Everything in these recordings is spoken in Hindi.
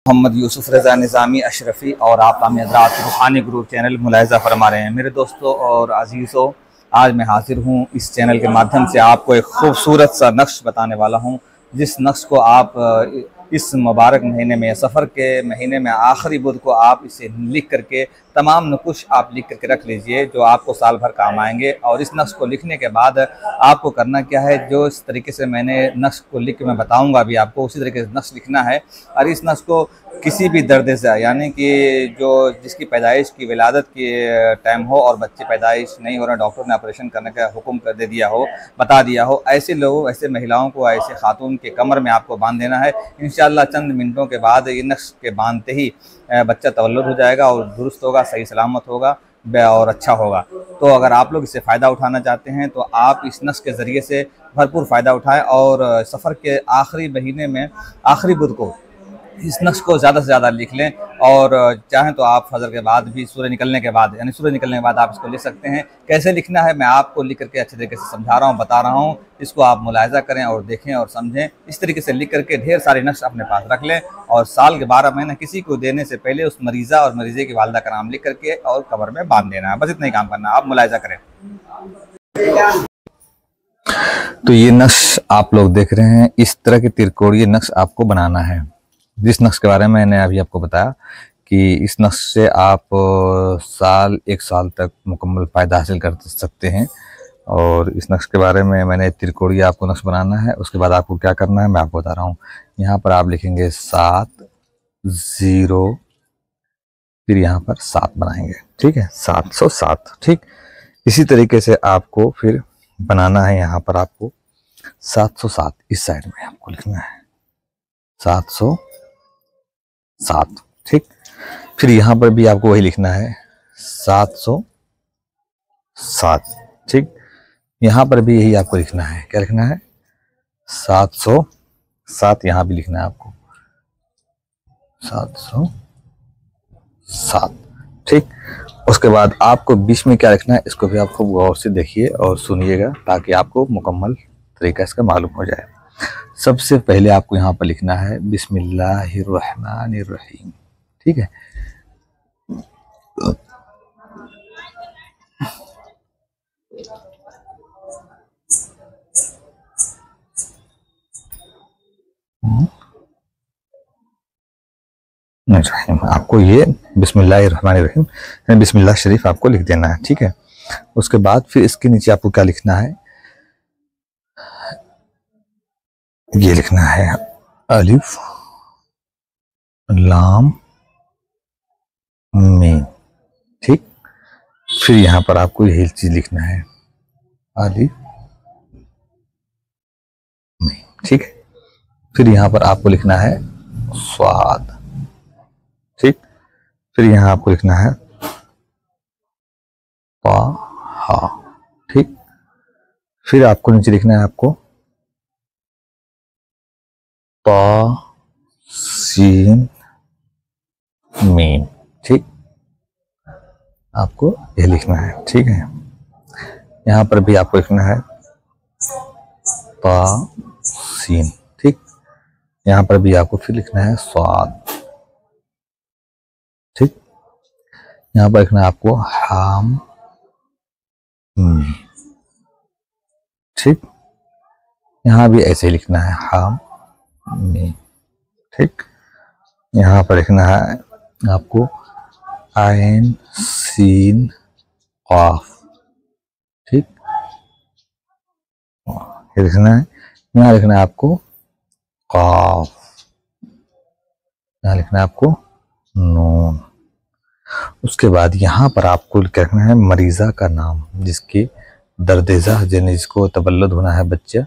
मोहम्मद यूसुफ रज़ा निज़ामी अशरफ़ी और आप तामी हज़रात रूहानी ग्रुप चैनल मुलाहिज़ा फरमा रहे हैं। मेरे दोस्तों और अज़ीज़ों, आज मैं हाजिर हूँ इस चैनल के माध्यम से आपको एक खूबसूरत सा नक्श बताने वाला हूँ, जिस नक्श को आप इस मुबारक महीने में, सफ़र के महीने में आखिरी बुध को आप इसे लिख करके तमाम नुकुश आप लिख करके रख लीजिए, जो आपको साल भर काम आएंगे। और इस नक्श को लिखने के बाद आपको करना क्या है, जो इस तरीके से मैंने नक्श को लिख के मैं बताऊंगा अभी आपको, उसी तरीके से नक्श लिखना है। और इस नक्श को किसी भी दर्द से, यानी कि जो जिसकी पैदाइश की विलादत की टाइम हो और बच्चे पैदाइश नहीं हो रहे, डॉक्टर ने ऑपरेशन करने का हुक्म कर दे दिया हो, बता दिया हो, ऐसे लोगों, ऐसे महिलाओं को, ऐसे खातून के कमर में आपको बांध देना है। इंशाअल्लाह चंद मिनटों के बाद ये नक्श के बांधते ही बच्चा तवल्लुद हो जाएगा और दुरुस्त होगा, सही सलामत होगा और अच्छा होगा। तो अगर आप लोग इससे फ़ायदा उठाना चाहते हैं तो आप इस नक्श के ज़रिए से भरपूर फ़ायदा उठाएं और सफ़र के आखिरी महीने में आखिरी बुध को इस नक्श को ज़्यादा से ज़्यादा लिख लें। और चाहें तो आप फजर के बाद भी, सूर्य निकलने के बाद, यानी सूर्य निकलने के बाद आप इसको लिख सकते हैं। कैसे लिखना है मैं आपको लिख करके अच्छे तरीके से समझा रहा हूँ, बता रहा हूँ। इसको आप मुलाहिज़ा करें और देखें और समझें। इस तरीके से लिख करके ढेर सारे नक्श अपने पास रख लें और साल के 12 महीने किसी को देने से पहले उस मरीज़ा और मरीज़े की वालदा का नाम लिख करके और कब्र में बांध देना है। बस इतना ही काम करना है, आप मुलाहिज़ा करें। तो ये नक्श आप लोग देख रहे हैं, इस तरह के तिरकोड़िए नक्श आपको बनाना है। जिस नक्श के बारे में मैंने अभी आपको बताया कि इस नक्श से आप एक साल तक मुकम्मल फ़ायदा हासिल कर सकते हैं। और इस नक्श के बारे में मैंने तिरकोड़िए आपको नक्श बनाना है। उसके बाद आपको क्या करना है मैं आपको बता रहा हूँ। यहाँ पर आप लिखेंगे 7 0, फिर यहाँ पर 7 बनाएंगे, ठीक है, 707, ठीक। इसी तरीके से आपको फिर बनाना है। यहाँ पर आपको 707 इस साइड में आपको लिखना है, 707, ठीक। फिर यहाँ पर भी आपको वही लिखना है, 707, ठीक। यहाँ पर भी यही आपको लिखना है। क्या लिखना है? 707। यहाँ भी लिखना है आपको 707, ठीक। उसके बाद आपको बीच में क्या लिखना है, इसको भी आपको गौर से देखिए और सुनिएगा ताकि आपको मुकम्मल तरीका इसका मालूम हो जाए। सबसे पहले आपको यहाँ पर लिखना है बिस्मिल्लाहिर्रहमानिर्रहीम, ठीक है। आपको ये बिस्मिल्लाहिर्रहमानिर्रहीम, बिस्मिल्लाह शरीफ आपको लिख देना है, ठीक है। उसके बाद फिर इसके नीचे आपको क्या लिखना है, ये लिखना है अलिफ लाम मीम, ठीक। फिर यहाँ पर आपको यही चीज लिखना है, अलिफ मीम, ठीक है। फिर यहाँ पर आपको लिखना है स्वाद, ठीक। फिर यहाँ आपको लिखना है पा हा, ठीक। फिर आपको नीचे लिखना है आपको पा सीन मीम, ठीक। आपको यह लिखना है, ठीक है। यहाँ पर भी आपको लिखना है पा सीन, ठीक। यहाँ पर भी आपको फिर लिखना है स्वाद, ठीक। यहाँ पर लिखना है आपको हाम, ठीक। यहाँ भी ऐसे ही लिखना है हाम मीम, ठीक। यहाँ पर लिखना है आपको आइन सीन काफ, ठीक। ये लिखना है। यहाँ लिखना है आपको काफ, यहाँ लिखना है आपको नून। उसके बाद यहाँ पर आपको लिखना है मरीज़ा का नाम, जिसकी दर्देजा, यानी जिसको तबल्लुद होना है बच्चा,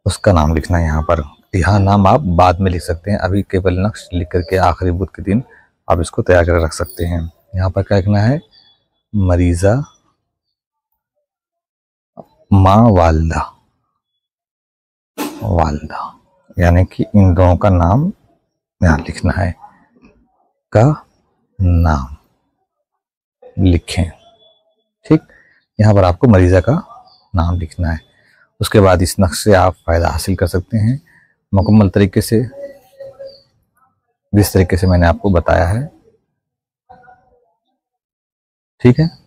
उसका नाम लिखना है यहाँ पर। यहाँ नाम आप बाद में लिख सकते हैं, अभी केवल नक्श लिख करके आखिरी बुध के दिन आप इसको तैयार कर रख सकते हैं। यहाँ पर क्या लिखना है, मरीज़ा माँ वालदा, वालदा, यानी कि इन दोनों का नाम यहाँ लिखना है, का नाम लिखें, ठीक। यहाँ पर आपको मरीज़ा का नाम लिखना है। उसके बाद इस नक्श से आप फ़ायदा हासिल कर सकते हैं मुकम्मल तरीके से। जिस तरीके से मैंने आपको बताया है। ठीक है।